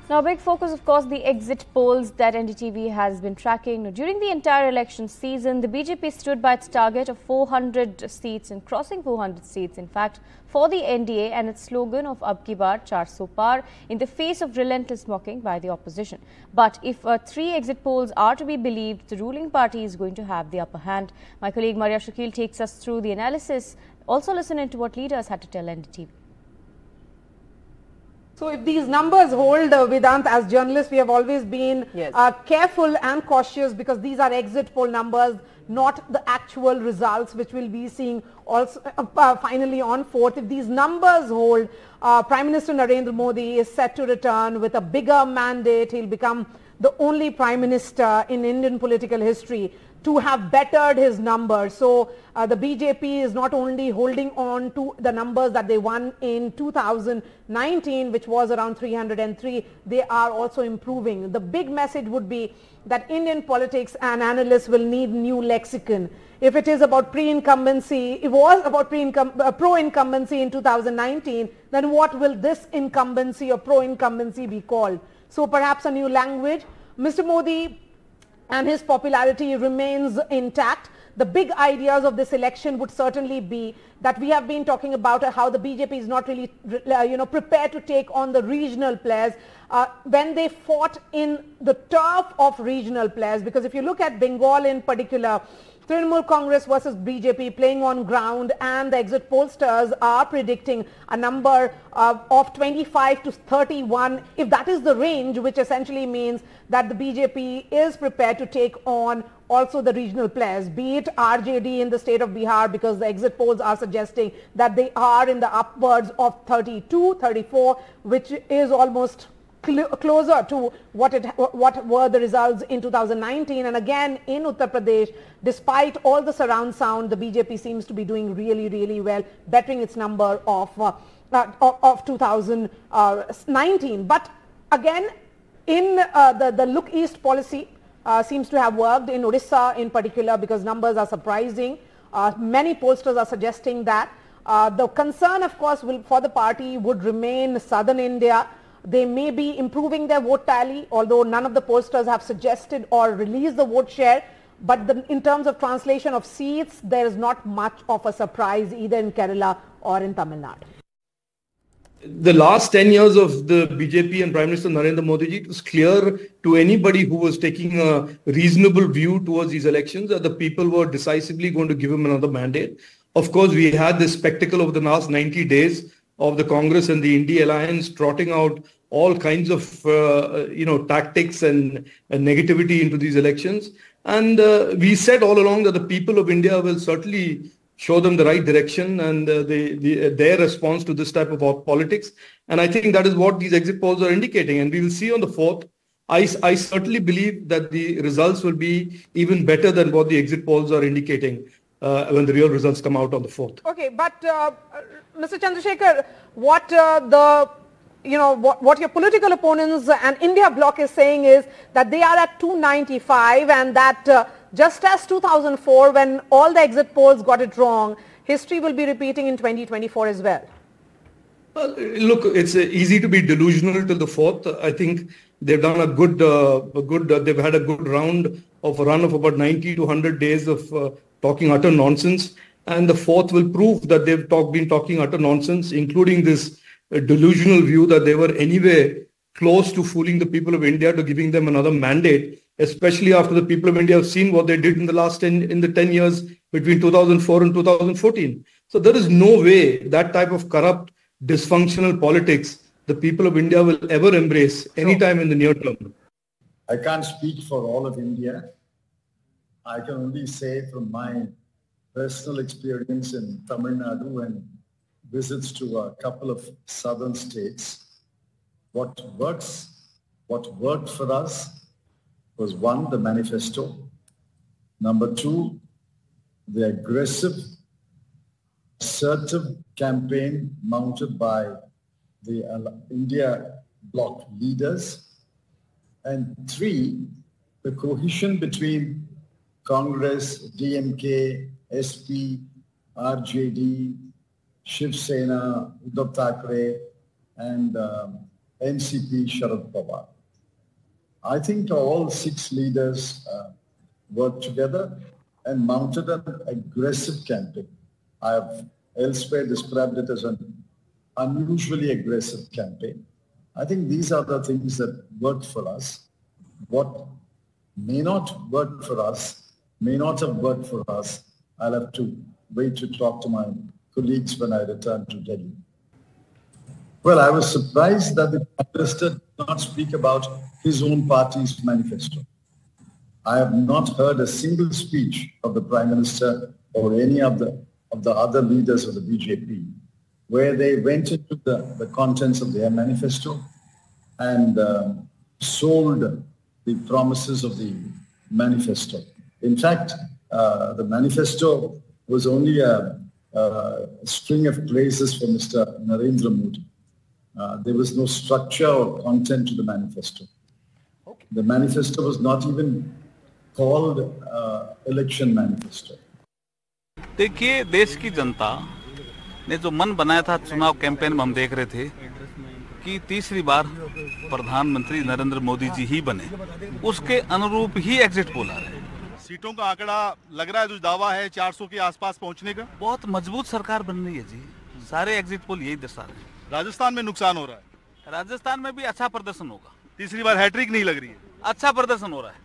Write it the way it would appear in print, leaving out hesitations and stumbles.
Now, a big focus, of course, the exit polls that NDTV has been tracking. During the entire election season, the BJP stood by its target of 400 seats and crossing 400 seats, in fact, for the NDA and its slogan of Ab Ki Baar, Paar, in the face of relentless mocking by the opposition. But if three exit polls are to be believed, the ruling party is going to have the upper hand. My colleague Maria Shakil takes us through the analysis. Also listen into what leaders had to tell NDTV. So if these numbers hold, Vedant, as journalists, we have always been careful and cautious because these are exit poll numbers, not the actual results, which we'll be seeing also finally on 4th. If these numbers hold, Prime Minister Narendra Modi is set to return with a bigger mandate. He'll become the only Prime Minister in Indian political history to have bettered his numbers. So the BJP is not only holding on to the numbers that they won in 2019, which was around 303, they are also improving. The big message would be that Indian politics and analysts will need new lexicon. If it is about pre-incumbency, it was about pro-incumbency in 2019, then what will this incumbency or pro-incumbency be called? So perhaps a new language. Mr. Modi and his popularity remains intact. The big ideas of this election would certainly be that we have been talking about how the BJP is not really prepared to take on the regional players when they fought in the turf of regional players. Because if you look at Bengal in particular, Trinamool Congress versus BJP playing on ground, and the exit pollsters are predicting a number of 25 to 31. If that is the range, which essentially means that the BJP is prepared to take on also the regional players, be it RJD in the state of Bihar, because the exit polls are suggesting that they are in the upwards of 32, 34, which is almost closer to what were the results in 2019. And again in Uttar Pradesh, despite all the surround sound, the BJP seems to be doing really, really well, bettering its number of 2019. But again, in the look east policy seems to have worked in Odisha in particular, because numbers are surprising. Many pollsters are suggesting that the concern, of course, for the party would remain southern India. They may be improving their vote tally, although none of the pollsters have suggested or released the vote share. But in terms of translation of seats, there is not much of a surprise either in Kerala or in Tamil Nadu. The last 10 years of the BJP and Prime Minister Narendra Modi ji, it was clear to anybody who was taking a reasonable view towards these elections that the people were decisively going to give him another mandate. Of course, we had this spectacle over the last 90 days of the Congress and the NDA alliance trotting out all kinds of tactics and negativity into these elections. And we said all along that the people of India will certainly show them the right direction and their response to this type of politics. And I think that is what these exit polls are indicating. And we will see on the 4th. I certainly believe that the results will be even better than what the exit polls are indicating when the real results come out on the 4th. Okay, but Mr. Chandrasekhar, what your political opponents and India bloc is saying is that they are at 295, and that just as 2004, when all the exit polls got it wrong, history will be repeating in 2024 as well. Well, look, it's easy to be delusional till the 4th. I think they've done a they've had a good run of about 90 to 100 days of talking utter nonsense. And the 4th will prove that they've been talking utter nonsense, including this delusional view that they were anyway close to fooling the people of India to giving them another mandate, especially after the people of India have seen what they did in the 10 years between 2004 and 2014. So there is no way that type of corrupt, dysfunctional politics the people of India will ever embrace anytime in the near term. I can't speak for all of India. I can only say from my personal experience in Tamil Nadu and visits to a couple of southern states, what worked for us was, one, the manifesto. Number two, the aggressive, assertive campaign mounted by the India bloc leaders. And three, the cohesion between Congress, DMK, SP, RJD, Shiv Sena, Uddhav Thackeray, and NCP Sharad Pawar. I think all 6 leaders worked together and mounted an aggressive campaign. I have elsewhere described it as an unusually aggressive campaign. I think these are the things that worked for us. What may not work for us, may not have worked for us, I'll have to wait to talk to my colleagues when I return to Delhi. Well, I was surprised that the Prime Minister did not speak about his own party's manifesto. I have not heard a single speech of the Prime Minister or any of the other leaders of the BJP where they went into the contents of their manifesto and sold the promises of the manifesto. In fact, the manifesto was only a string of praises for Mr. Narendra Modi. There was no structure or content to the manifesto. Okay. The manifesto was not even called election manifesto. देखिए, देश की जनता ने जो मन बनाया था चुनाव campaign में, हम देख रहे थे कि तीसरी बार प्रधानमंत्री नरेंद्र मोदी जी ही बने, उसके अनुरूप ही एग्जिट पोल आ रहे हैं। सीटों का आंकड़ा लग रहा है, जो दावा है 400 के आसपास पहुंचने का, बहुत मजबूत सरकार बन रही है जी। सारे एग्जिट पोल यही दर्शा रहे हैं। राजस्थान में नुकसान हो रहा है, राजस्थान में भी अच्छा प्रदर्शन होगा। तीसरी बार हैट्रिक नहीं लग रही है, अच्छा प्रदर्शन हो रहा है।